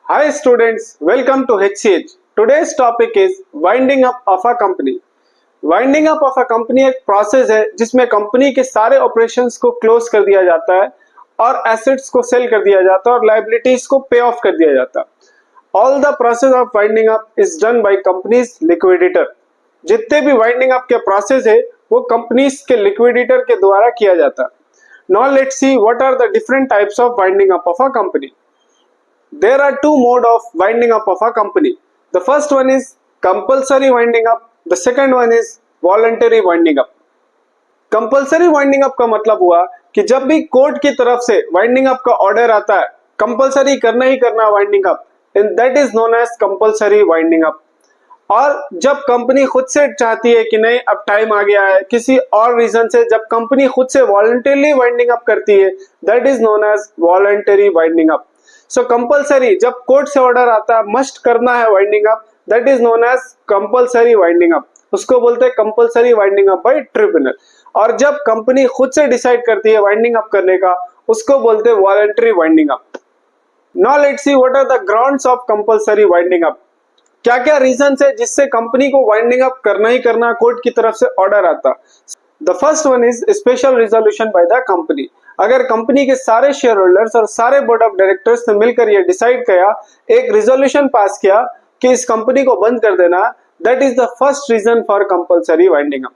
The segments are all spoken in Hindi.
Hi students, welcome to HCH. Today's topic is winding up of a company. Winding up of a company एक प्रोसेस है जिसमें कंपनी के सारे ऑपरेशंस को क्लोज कर दिया जाता है और एसेट्स को सेल कर दिया जाता है और लायबिलिटीज को पे ऑफ कर दिया जाता है। All the process of winding up is done by companies liquidator. जितने भी वाइंडिंग अप के प्रोसेस है वो कंपनीज के लिक्विडेटर के द्वारा किया जाता है। Now let's see what are the different types of winding up of a company. There are two modes of winding up of a company. The first one is compulsory winding up. The second one is voluntary winding up. Compulsory winding up का मतलब हुआ कि जब भी कोर्ट की तरफ से winding up का ऑर्डर आता है, कंपल्सरी करना ही करना winding up, and that is known as compulsory winding up. और जब कंपनी खुद से चाहती है कि नहीं अब टाइम आ गया है, किसी और रीजन से जब कंपनी खुद से वॉलंटरली वाइंडिंग अप करती है, that is known as voluntary winding up. So compulsory जब कोर्ट से ऑर्डर आता है मस्ट करना है winding up, that is known as compulsory winding up, उसको बोलते हैं compulsory winding up by tribunal. और जब कंपनी खुद से डिसाइड करती है वाइंडिंग अप करने का, उसको बोलते हैं voluntary winding up. Now let's see what are the grounds of compulsory winding up. क्या क्या रीजन है जिससे कंपनी को वाइंडिंग अप करना ही करना, कोर्ट की तरफ से ऑर्डर आता। The first one is special resolution by the company. अगर कंपनी के सारे शेयर होल्डर्स और सारे बोर्ड ऑफ डायरेक्टर्स ने मिलकर ये डिसाइड किया, एक रिजोल्यूशन पास किया कि इस कंपनी को बंद कर देना, that is the first reason for compulsory winding up.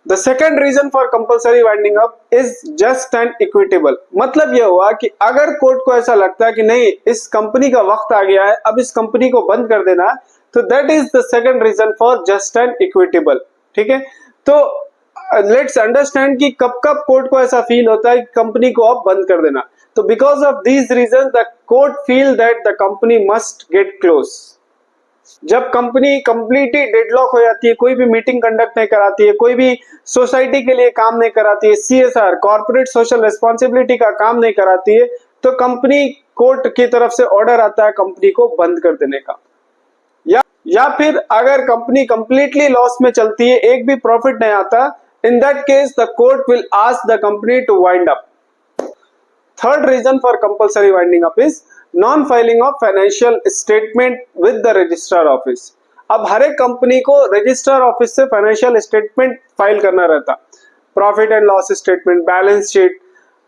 The second reason for compulsory winding up is just and equitable। मतलब यह हुआ कि अगर कोर्ट को ऐसा लगता है कि नहीं इस कंपनी का वक्त आ गया है, अब इस कंपनी को बंद कर देना, तो that is the second reason for just and equitable. ठीक है, तो लेट्स अंडरस्टैंड कि कब कब कोर्ट को ऐसा फील होता है कि कंपनी को अब बंद कर देना। तो because of these reason the court feel that the company must get close. जब कंपनी कंप्लीटली डेडलॉक हो जाती है, कोई भी मीटिंग कंडक्ट नहीं कराती है, कोई भी सोसाइटी के लिए काम नहीं कराती है, सीएसआर कॉर्पोरेट सोशल रिस्पांसिबिलिटी का काम नहीं कराती है, तो कंपनी कोर्ट की तरफ से ऑर्डर आता है कंपनी को बंद कर देने का। या फिर अगर कंपनी कंप्लीटली लॉस में चलती है, एक भी प्रॉफिट नहीं आता, in that case the court will ask the company to wind up. Third reason for compulsory winding up is non filing of financial statement with the registrar office. अब हर एक कंपनी को रजिस्ट्रार ऑफिस से फाइनेंशियल स्टेटमेंट फाइल करना रहता, profit and loss statement, balance sheet,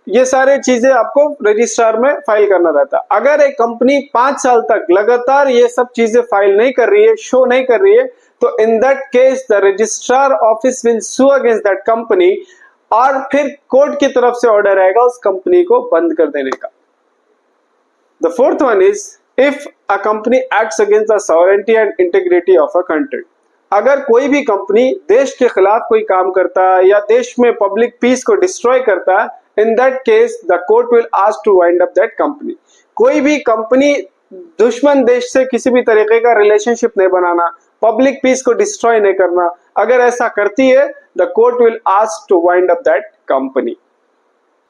ये सारे चीजें आपको रजिस्ट्रार में फाइल करना रहता। अगर एक कंपनी 5 साल तक लगातार ये सब चीजें फाइल नहीं कर रही है, शो नहीं कर रही है, तो in that case the registrar office will sue against that company और फिर कोर्ट की तरफ से ऑर्डर आएगा उस कंपनी को बंद कर देने का। The fourth one is if a company acts against the sovereignty and integrity of a country। अगर कोई भी कंपनी देश के खिलाफ कोई काम करता है या देश में पब्लिक पीस को डिस्ट्रॉय करता है, in that case the court will ask to wind up that company. कोई भी कंपनी दुश्मन देश से किसी भी तरीके का रिलेशनशिप नहीं बनाना, पब्लिक पीस को डिस्ट्रॉय नहीं करना, अगर ऐसा करती है the court will ask to wind up that company.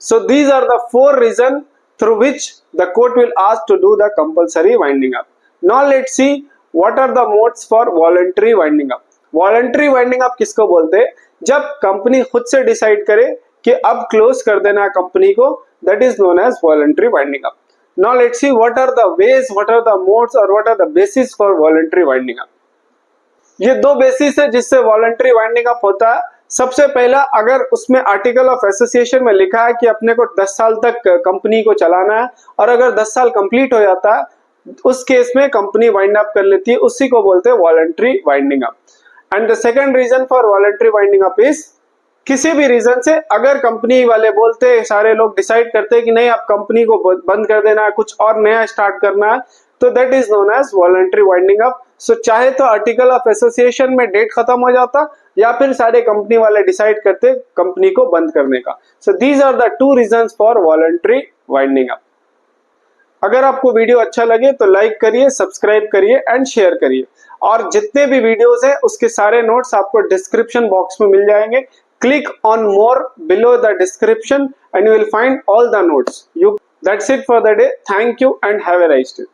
So these are the 4 reasons through which the court will ask to do the compulsory winding up. Now let's see what are the modes for voluntary winding up. Voluntary winding up किसको बोलते हैं? जब कंपनी खुद से डिसाइड करे कि अब क्लोज कर देना कंपनी को, that is known as voluntary winding up. Now let's see what are the ways, what are the modes or what are the basis for voluntary winding up. ये 2 बेसिस है जिससे वॉलंटरी वाइंडिंग अप होता है। सबसे पहला, अगर उसमें आर्टिकल ऑफ एसोसिएशन में लिखा है कि अपने को 10 साल तक कंपनी को चलाना है और अगर 10 साल कंप्लीट हो जाता है उस केस में कंपनी वाइंड अप कर लेती है, उसी को बोलते हैं voluntary winding up. And the second reason for voluntary winding up is किसी भी रीजन से अगर कंपनी वाले बोलते हैं, सारे लोग डिसाइड करते हैं कि नहीं अब कंपनी को बंद कर देना है, कुछ और नया स्टार्ट करना है, तो that is known as voluntary winding up. So चाहे तो आर्टिकल ऑफ एसोसिएशन में डेट खत्म हो जाता या फिर सारे कंपनी वाले डिसाइड करते कंपनी को बंद करने का। So these are the 2 reasons for voluntary winding up. अगर आपको वीडियो अच्छा लगे तो लाइक करिए, सब्सक्राइब करिए एंड शेयर करिए। और जितने भी वीडियोस हैं उसके सारे नोट्स आपको डिस्क्रिप्शन बॉक्स में मिल जाएंगे। Click on more below the description and you will find all the notes. That's it for the day. Thank you and have a nice day.